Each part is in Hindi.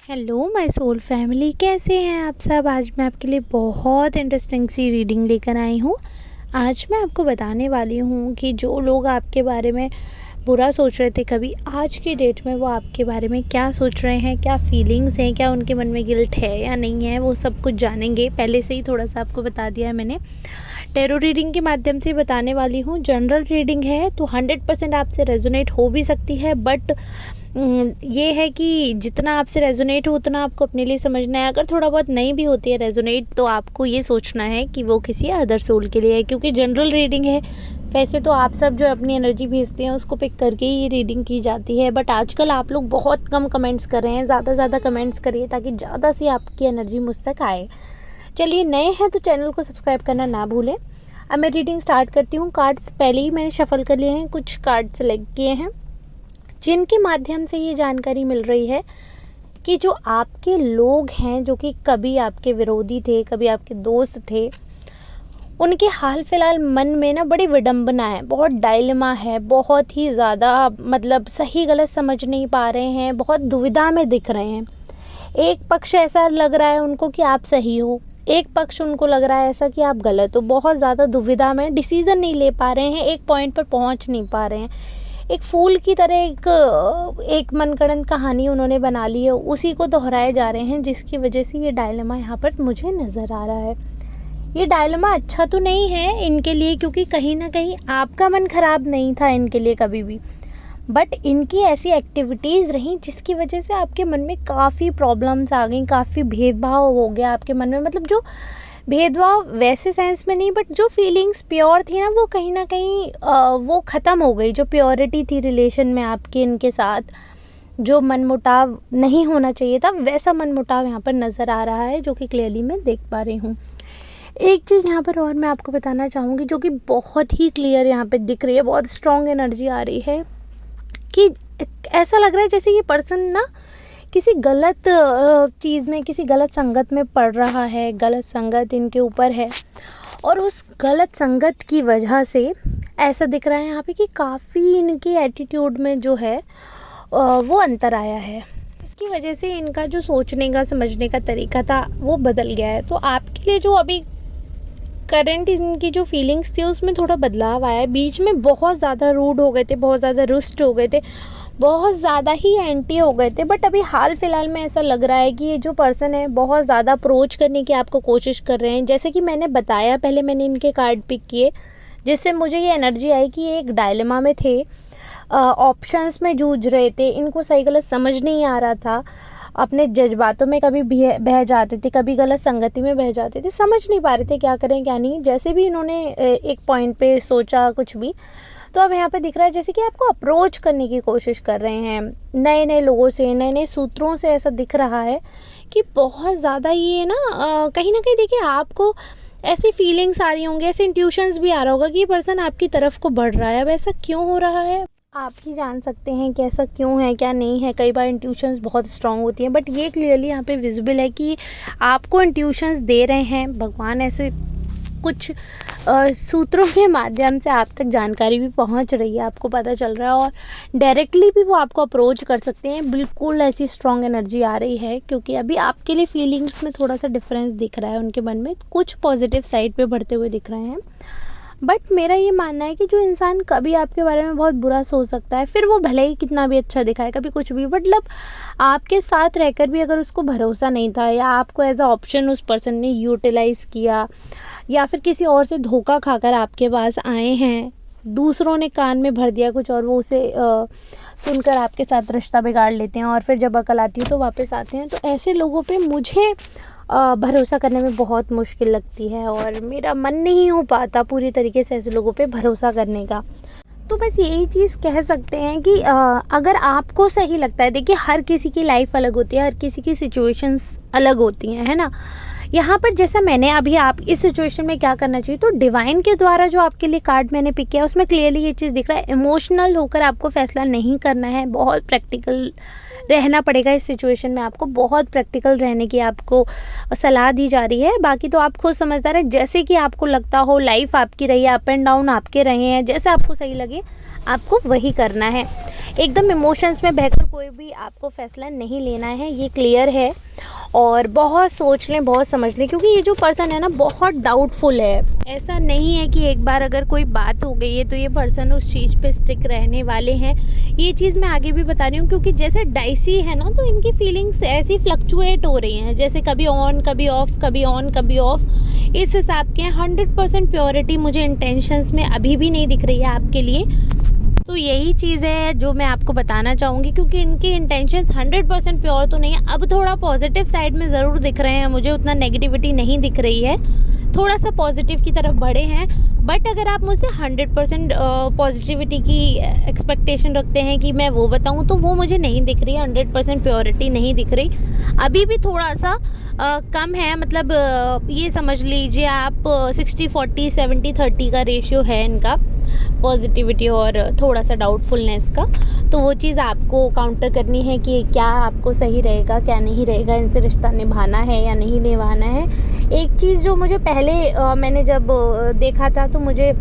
हेलो माय सोल फैमिली, कैसे हैं आप सब। आज मैं आपके लिए बहुत इंटरेस्टिंग सी रीडिंग लेकर आई हूँ। आज मैं आपको बताने वाली हूँ कि जो लोग आपके बारे में बुरा सोच रहे थे कभी, आज की डेट में वो आपके बारे में क्या सोच रहे हैं, क्या फीलिंग्स हैं, क्या उनके मन में गिल्ट है या नहीं है, वो सब कुछ जानेंगे। पहले से ही थोड़ा सा आपको बता दिया है मैंने। टैरो रीडिंग के माध्यम से बताने वाली हूँ। जनरल रीडिंग है तो 100% आपसे रेजोनेट हो भी सकती है, बट ये है कि जितना आपसे रेजोनेट हो उतना आपको अपने लिए समझना है। अगर थोड़ा बहुत नहीं भी होती है रेजोनेट तो आपको ये सोचना है कि वो किसी अदर सोल के लिए है, क्योंकि जनरल रीडिंग है। वैसे तो आप सब जो अपनी एनर्जी भेजते हैं उसको पिक करके ही ये रीडिंग की जाती है, बट आजकल आप लोग बहुत कम कमेंट्स कर रहे हैं। ज़्यादा कमेंट्स करिए ताकि ज़्यादा से आपकी एनर्जी मुझ तक आए। चलिए, नए हैं तो चैनल को सब्सक्राइब करना ना भूलें। अब मैं रीडिंग स्टार्ट करती हूँ। कार्ड्स पहले ही मैंने शफल कर लिए हैं, कुछ कार्ड सेलेक्ट किए हैं जिनके माध्यम से ये जानकारी मिल रही है कि जो आपके लोग हैं, जो कि कभी आपके विरोधी थे, कभी आपके दोस्त थे, उनके हाल फिलहाल मन में ना बड़ी विडंबना है, बहुत डायलेमा है, बहुत ही ज़्यादा मतलब सही गलत समझ नहीं पा रहे हैं, बहुत दुविधा में दिख रहे हैं। एक पक्ष ऐसा लग रहा है उनको कि आप सही हो, एक पक्ष उनको लग रहा है ऐसा कि आप गलत हो। बहुत ज़्यादा दुविधा में, डिसीज़न नहीं ले पा रहे हैं, एक पॉइंट पर पहुंच नहीं पा रहे हैं। एक फूल की तरह एक मनगढ़ंत कहानी उन्होंने बना ली है, उसी को दोहराए जा रहे हैं, जिसकी वजह से ये डायलेमा यहाँ पर मुझे नज़र आ रहा है। ये डायलेमा अच्छा तो नहीं है इनके लिए, क्योंकि कहीं ना कहीं आपका मन ख़राब नहीं था इनके लिए कभी भी, बट इनकी ऐसी एक्टिविटीज़ रहीं जिसकी वजह से आपके मन में काफ़ी प्रॉब्लम्स आ गई, काफ़ी भेदभाव हो गया आपके मन में। मतलब जो भेदभाव वैसे सेंस में नहीं, बट जो फीलिंग्स प्योर थी ना, वो कहीं ना कहीं वो ख़त्म हो गई। जो प्योरिटी थी रिलेशन में आपके इनके साथ, जो मनमुटाव नहीं होना चाहिए था, वैसा मनमुटाव यहाँ पर नज़र आ रहा है, जो कि क्लियरली मैं देख पा रही हूँ। एक चीज़ यहाँ पर और मैं आपको बताना चाहूँगी, जो कि बहुत ही क्लियर यहाँ पे दिख रही है, बहुत स्ट्रॉन्ग एनर्जी आ रही है कि ऐसा लग रहा है जैसे ये पर्सन ना किसी गलत चीज़ में, किसी गलत संगत में पड़ रहा है। गलत संगत इनके ऊपर है और उस गलत संगत की वजह से ऐसा दिख रहा है यहाँ पे कि काफ़ी इनकी एटीट्यूड में जो है वो अंतर आया है। इसकी वजह से इनका जो सोचने का, समझने का तरीका था वो बदल गया है। तो आपके लिए जो अभी करंट इनकी जो फीलिंग्स थी उसमें थोड़ा बदलाव आया है। बीच में बहुत ज़्यादा रूड हो गए थे, बहुत ज़्यादा रुस्ट हो गए थे, बहुत ज़्यादा ही एंटी हो गए थे, बट अभी हाल फिलहाल में ऐसा लग रहा है कि ये जो पर्सन है बहुत ज़्यादा अप्रोच करने की आपको कोशिश कर रहे हैं। जैसे कि मैंने बताया, पहले मैंने इनके कार्ड पिक किए, जिससे मुझे ये एनर्जी आई कि ये एक डायलेमा में थे, ऑप्शंस में जूझ रहे थे, इनको सही गलत समझ नहीं आ रहा था, अपने जज्बातों में कभी बह जाते थे, कभी गलत संगति में बह जाते थे, समझ नहीं पा रहे थे क्या करें क्या नहीं। जैसे भी इन्होंने एक पॉइंट पे सोचा कुछ भी, तो अब यहाँ पे दिख रहा है जैसे कि आपको अप्रोच करने की कोशिश कर रहे हैं नए नए लोगों से, नए नए सूत्रों से। ऐसा दिख रहा है कि बहुत ज़्यादा ये ना कहीं ना कहीं देखिए आपको ऐसी फीलिंग्स आ रही होंगी, ऐसे इंट्यूशंस भी आ रहा होगा कि ये पर्सन आपकी तरफ को बढ़ रहा है। अब ऐसा क्यों हो रहा है आप ही जान सकते हैं कि ऐसा क्यों है, क्या नहीं है। कई बार इंट्यूशंस बहुत स्ट्रांग होती हैं, बट ये क्लियरली यहाँ पे विजिबल है कि आपको इंट्यूशंस दे रहे हैं भगवान। ऐसे कुछ सूत्रों के माध्यम से आप तक जानकारी भी पहुंच रही है, आपको पता चल रहा है, और डायरेक्टली भी वो आपको अप्रोच कर सकते हैं। बिल्कुल ऐसी स्ट्रॉन्ग एनर्जी आ रही है, क्योंकि अभी आपके लिए फीलिंग्स में थोड़ा सा डिफरेंस दिख रहा है उनके मन में, कुछ पॉजिटिव साइड पे बढ़ते हुए दिख रहे हैं। बट मेरा ये मानना है कि जो इंसान कभी आपके बारे में बहुत बुरा सोच सकता है, फिर वो भले ही कितना भी अच्छा दिखाए, कभी कुछ भी, मतलब आपके साथ रहकर भी अगर उसको भरोसा नहीं था, या आपको एज अ ऑप्शन उस पर्सन ने यूटिलाइज़ किया, या फिर किसी और से धोखा खाकर आपके पास आए हैं, दूसरों ने कान में भर दिया कुछ और वो उसे सुनकर आपके साथ रिश्ता बिगाड़ लेते हैं, और फिर जब अकल आती है तो वापस आते हैं। तो ऐसे लोगों पे मुझे भरोसा करने में बहुत मुश्किल लगती है, और मेरा मन नहीं हो पाता पूरी तरीके से ऐसे लोगों पे भरोसा करने का। तो बस यही चीज़ कह सकते हैं कि अगर आपको सही लगता है, देखिए हर किसी की लाइफ अलग होती है, हर किसी की सिचुएशंस अलग होती हैं, है ना। यहाँ पर जैसा मैंने अभी, आप इस सिचुएशन में क्या करना चाहिए, तो डिवाइन के द्वारा जो आपके लिए कार्ड मैंने पिक किया उसमें क्लियरली ये चीज़ दिख रहा है। इमोशनल होकर आपको फैसला नहीं करना है, बहुत प्रैक्टिकल रहना पड़ेगा इस सिचुएशन में। आपको बहुत प्रैक्टिकल रहने की आपको सलाह दी जा रही है। बाकी तो आप खुद समझदार है, जैसे कि आपको लगता हो, लाइफ आपकी रही है, अप एंड डाउन आपके रहे हैं, जैसे आपको सही लगे आपको वही करना है। एकदम इमोशंस में बहकर कोई भी आपको फ़ैसला नहीं लेना है, ये क्लियर है। और बहुत सोच लें, बहुत समझ लें, क्योंकि ये जो पर्सन है ना बहुत डाउटफुल है। ऐसा नहीं है कि एक बार अगर कोई बात हो गई है तो ये पर्सन उस चीज़ पे स्टिक रहने वाले हैं। ये चीज़ मैं आगे भी बता रही हूँ, क्योंकि जैसे डाइसी है ना, तो इनकी फीलिंग्स ऐसी फ्लक्चुएट हो रही हैं, जैसे कभी ऑन कभी ऑफ, कभी ऑन कभी ऑफ। इस हिसाब के 100% प्योरिटी मुझे इंटेंशंस में अभी भी नहीं दिख रही है आपके लिए। तो यही चीज़ है जो मैं आपको बताना चाहूँगी, क्योंकि इनके इंटेंशंस 100% प्योर तो नहीं है। अब थोड़ा पॉजिटिव साइड में ज़रूर दिख रहे हैं मुझे, उतना नेगेटिविटी नहीं दिख रही है, थोड़ा सा पॉजिटिव की तरफ बढ़े हैं। बट अगर आप मुझसे 100% पॉजिटिविटी की एक्सपेक्टेशन रखते हैं कि मैं वो बताऊँ, तो वो मुझे नहीं दिख रही है। 100% प्योरिटी नहीं दिख रही, अभी भी थोड़ा सा कम है। मतलब ये समझ लीजिए आप 60-40, 70-30 का रेशियो है इनका, पॉजिटिविटी और थोड़ा सा डाउटफुलनेस का। तो वो चीज़ आपको काउंटर करनी है कि क्या आपको सही रहेगा, क्या नहीं रहेगा, इनसे रिश्ता निभाना है या नहीं निभाना है। एक चीज़ जो मुझे पहले मैंने जब देखा था, तो मुझे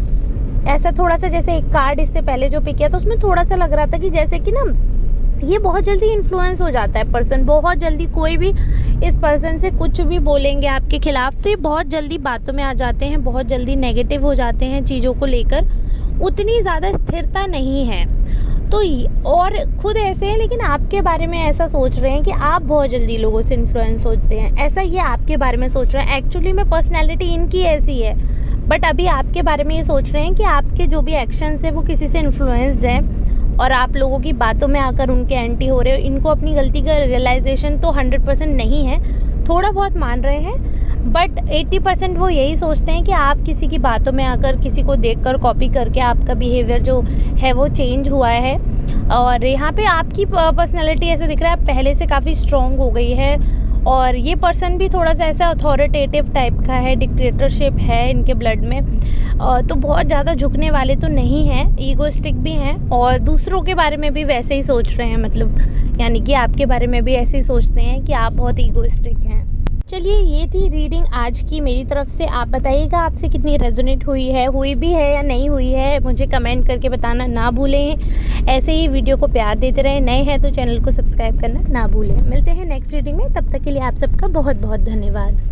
ऐसा थोड़ा सा, जैसे एक कार्ड इससे पहले जो पिक किया था उसमें थोड़ा सा लग रहा था कि जैसे कि ना ये बहुत जल्दी इन्फ्लुएंस हो जाता है पर्सन, बहुत जल्दी। कोई भी इस पर्सन से कुछ भी बोलेंगे आपके खिलाफ तो ये बहुत जल्दी बातों में आ जाते हैं, बहुत जल्दी नेगेटिव हो जाते हैं चीज़ों को लेकर, उतनी ज़्यादा स्थिरता नहीं है। तो और खुद ऐसे हैं, लेकिन आपके बारे में ऐसा सोच रहे हैं कि आप बहुत जल्दी लोगों से इन्फ्लुएंस होते हैं, ऐसा ये आपके बारे में सोच रहे हैं। एक्चुअली में पर्सनैलिटी इनकी ऐसी है, बट अभी आपके बारे में ये सोच रहे हैं कि आपके जो भी एक्शंस है वो किसी से इन्फ्लुएंस्ड है और आप लोगों की बातों में आकर उनके एंटी हो रहे हो। इनको अपनी गलती का रियलाइजेशन तो 100% नहीं है, थोड़ा बहुत मान रहे हैं, बट 80% वो यही सोचते हैं कि आप किसी की बातों में आकर, किसी को देखकर कॉपी करके आपका बिहेवियर जो है वो चेंज हुआ है। और यहाँ पे आपकी पर्सनैलिटी ऐसा दिख रहा है, आप पहले से काफ़ी स्ट्रॉन्ग हो गई है। और ये पर्सन भी थोड़ा सा ऐसा अथॉरिटेटिव टाइप का है, डिक्टेटरशिप है इनके ब्लड में। तो बहुत ज़्यादा झुकने वाले तो नहीं हैं, ईगोइस्टिक भी हैं और दूसरों के बारे में भी वैसे ही सोच रहे हैं। मतलब यानी कि आपके बारे में भी ऐसे ही सोचते हैं कि आप बहुत ईगोइस्टिक हैं। चलिए, ये थी रीडिंग आज की मेरी तरफ से। आप बताइएगा आपसे कितनी रेजोनेट हुई भी है या नहीं हुई है, मुझे कमेंट करके बताना ना भूलें। ऐसे ही वीडियो को प्यार देते रहें, नए हैं तो चैनल को सब्सक्राइब करना ना भूलें। मिलते हैं नेक्स्ट रीडिंग में, तब तक के लिए आप सबका बहुत बहुत धन्यवाद।